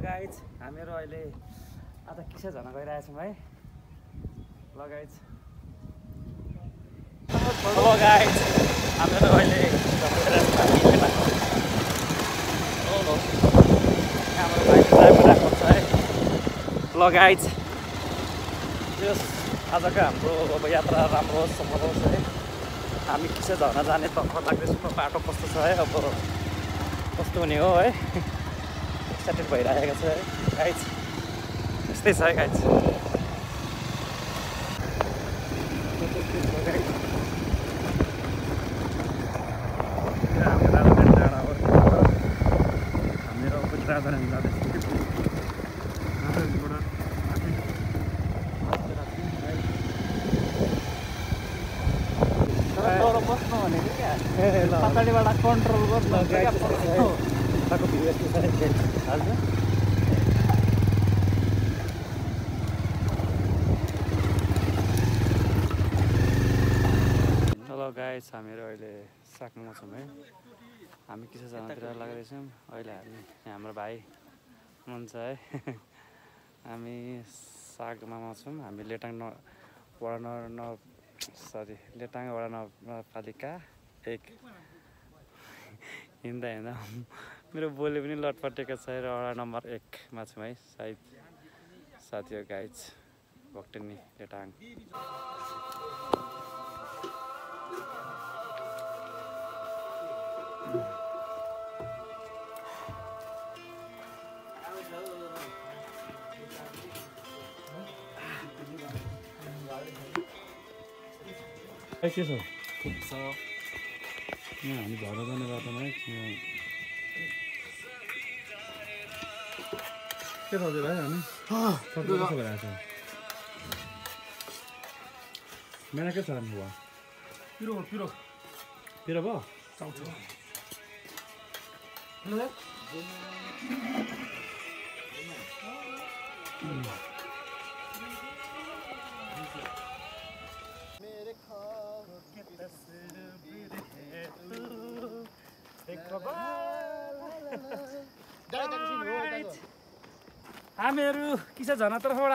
Guys हामीहरू अहिले आज किसा झर्न गइरहेछौँ है। ल गाइज हामीहरू अहिले हाम्रो भाइले ड्राइभर राख्नु छ है। ल गाइज यस आजको हाम्रो अब यात्रा राम्रो होस् सफल होस् है। हामी किसा झर्न जाने तर्फ लाग्दैछौँ। बाटो कस्तो छ है, अब कस्तो हुने हो है, एक्साइटेड भइरहेको छ है गाइज। यस्तै छ है गाइज। हामीहरू अब राजधानी जाँदैछौँ। बस्नु भनेको क्या पछाडिबाट कन्ट्रोल गर्नु हेलो गाइस, हामीहरू अहिले सागमा छौँ है। हामी किसा जानातिर लाग्दैछौँ। अहिले हाम्रो भाइ हुनुहुन्छ है। हामी सागमा छौँ। हामी लेटाङ लेटाङ वडा नगरपालिका 1 हिँड्दा मेरो बोली पनि लटपटेको छ र वडा नम्बर 1 मा छौँ है। सायद साथी हो गाइज, भक्टेनी लेटाङ। के छ? ठिक छ। यहाँ हामी झर्न जाने बाटोमा है। के छ हजुर भाइ? हामी सबै कसो भइरहेको छ? मेरा के छ भन्नु भयो? पिरो भयो? चाउँछ। हामीहरू किसा झर्न तर्फबाट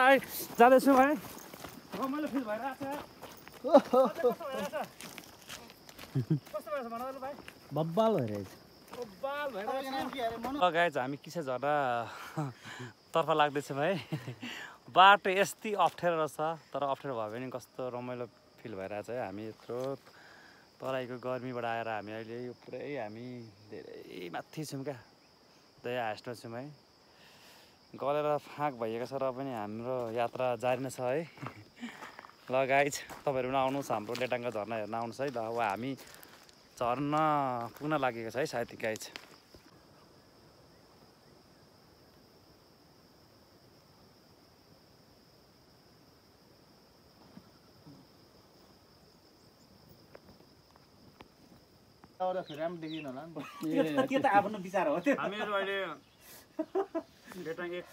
जाँदैछौँ है। रमाइलो फिल भइरहेको छ। कस्तो भएछ भन भाइ? बब्बाल भइरहेछ। गाइज हामी किसा झर्न तर्फ लाग्दैछौँ है। बाटो यस्तै अप्ठ्यारो रहेछ, तर अप्ठ्यारो भयो भने कस्तो रमाइलो फिल भइरहेछ है। हामी यत्रो तराईको गर्मीबाट आएर हामी अहिले यो पुरै हामी धेरै माथि छौँ क्या, दया हाइस्टमा छौँ है। गलेर फाँक भइएको छ र पनि हाम्रो यात्रा जारी नै छ है। ल गाइज तपाईँहरू पनि आउनुहोस्, हाम्रो लेटाङको झर्ना हेर्न आउनुहोस् है। ल अब हामी झर्न पुग्न लागेको छ है साथी गाइज। त्यो त आफ्नो विचार हो। त्यो हामीहरू अहिले लेटाङ 1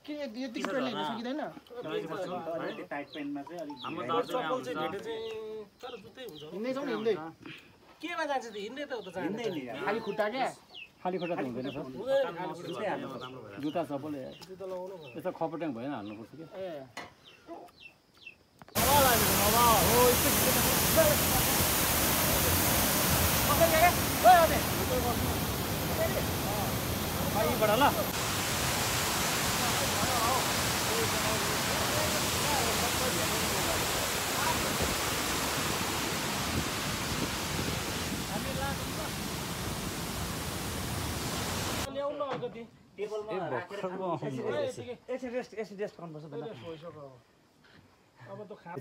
के यति स्पिडले हिँड्न सकिदैन? टाइट पेन्टमा चाहिँ अलिक हिँड्दै छौँ नि, हिँड्दै केमा जान्छ त? हिँड्दै त हो त जान्छ। हिँड्दै नि खाली खुट्टा क्या, खाली खुट्टा त हुँदैन सर। जुत्ता चप्पल जुत्ता लगाउनु भयो। यस्तो खपट्याङ भएन हाल्नुपर्छ क्या। ल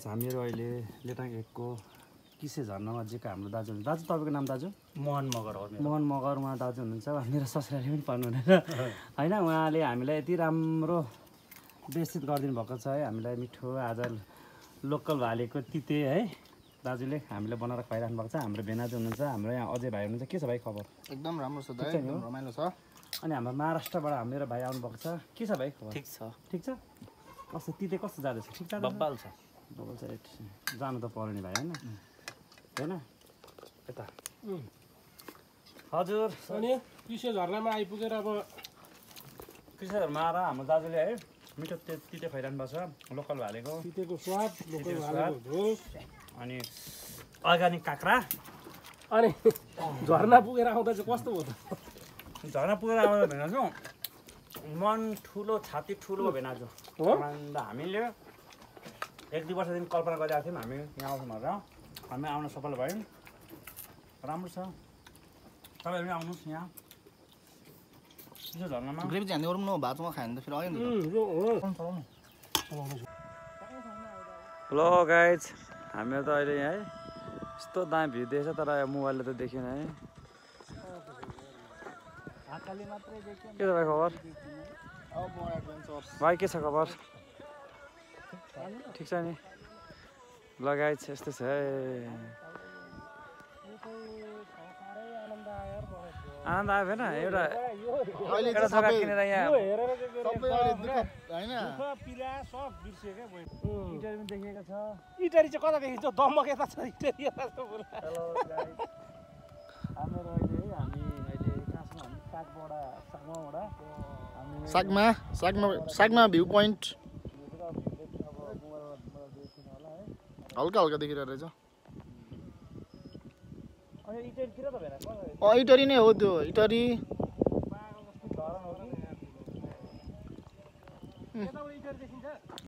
हामीहरू अहिले लेटाङ 1 को किसे झर्नमा जेको हाम्रो दाजु हुनुहुन्छ। दाजु तपाईँको नाम दाजु? मोहन मगर हो। मोहन मगर। उहाँ दाजु हुनुहुन्छ। मेरो ससुराली पनि पर्नु हुँदैन होइन। उहाँले हामीलाई यति राम्रो व्यवस्थित गरिदिनु भएको छ है। हामीलाई मिठो आज लोकल भालेको तिते है दाजुले हामीलाई बनाएर खुवाइराख्नु भएको छ। हाम्रो भेनाजु हुनुहुन्छ, हाम्रो यहाँ अजय भाइ हुनुहुन्छ। के छ भाइ खबर? एकदम राम्रो छ दाइ, एकदम रमाइलो छ। अनि हाम्रो महाराष्ट्रबाट मेरो भाइ आउनुभएको छ। के छ भाइ खबर? ठिक छ। ठिक छ। कस्तो तिते कस्तो जाँदैछ? ठिक छ। बब्बाल छ। जानु त पर्यो नि भाइ होइन होइन यता हजुर। अनि किसे झर्नामा आइपुगेर अब कृषकहरूमा आएर हाम्रो दाजुले है मिठो तिते खुवाइरहनु भएको छ लोकल भालेको तितेको स्वाद लोकल तितेको भालेको झोल अनि अर्ग्यानिक काँक्रा अनि झरना पुगेर आउँदा चाहिँ कस्तो भयो त झर्ना पुगेर आउँदा भेनाजु मन ठुलो छाती ठुलो भेनाजु हो अन्त हामीले 1-2 वर्षदेखि कल्पना गरिरहेको थियौँ हामी यहाँ आउँछौँ भनेर हामी आउन सफल भयौँ राम्रो छ तपाईँहरू पनि आउनुहोस् यहाँ झर्नामा ग्रेभी चाहिँ हान्दै गरौँ न भातमा खायो भने त फेरि आयो नि हेलो गाइज हामीहरू त अहिले यहाँ है यस्तो दामी भ्यू देखेछ तर मोबाइलले त देखिएन है के तपाईँ खबर भाइ के छ खबर ठिक छ नि ल गाइज यस्तो छ है आनन्द आयो भएन एउटा जग्गा किनेर यहाँ इन्टरभ्यू पनि देखिएको छ इटरी चाहिँ कता देखिन्छ दम्बक यता छ इटरी यता छ हामीहरू अहिले है हामी अहिले कहाँ छौँ हामी सागमाबाट सागमा भ्यू पोइन्ट हल्का हल्का देखिरहेको रहेछ अनि इटरीतिर त भेना इटरी नै हो त्यो इटरी यताबाट इटरी देखिन्छ